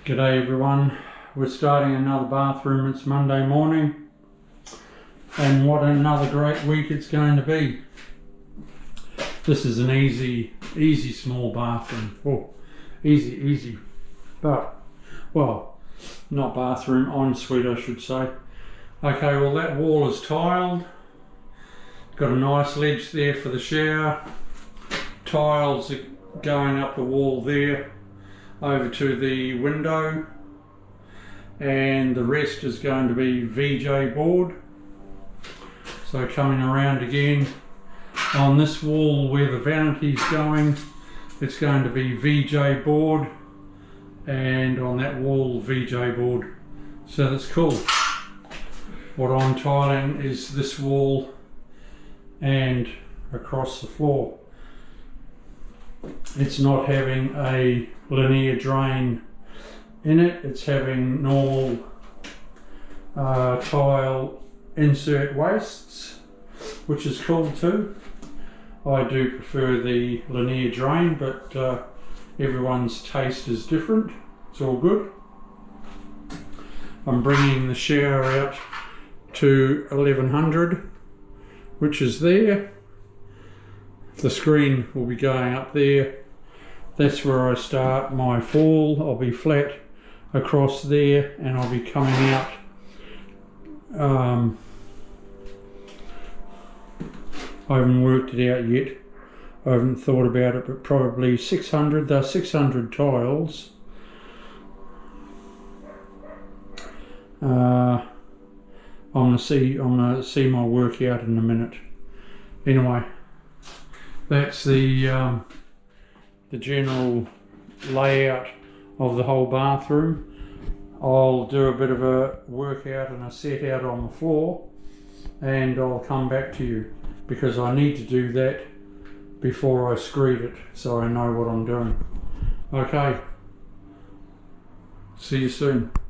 G'day everyone, we're starting another bathroom. It's Monday morning and what another great week it's going to be. This is an easy small bathroom. Oh, easy, but, well, not bathroom, ensuite I should say. Okay, well that wall is tiled, got a nice ledge there for the shower, tiles are going up the wall there over to the window, and the rest is going to be VJ board. So coming around again on this wall where the vanity's going, it's going to be VJ board, and on that wall VJ board. So that's cool. What I'm tiling is this wall and across the floor. It's not having a linear drain in it, it's having normal tile insert wastes, which is cool too. I do prefer the linear drain, but everyone's taste is different. It's all good. I'm bringing the shower out to 1100, which is there. The screen will be going up there. That's where I start my fall. I'll be flat across there and I'll be coming out I haven't worked it out yet. I haven't thought about it, but probably 600. There are 600 tiles. I'm gonna see my work out in a minute. Anyway, that's the general layout of the whole bathroom. I'll do a bit of a workout and a set out on the floor, and I'll come back to you because I need to do that before I screed it so I know what I'm doing. Okay, see you soon.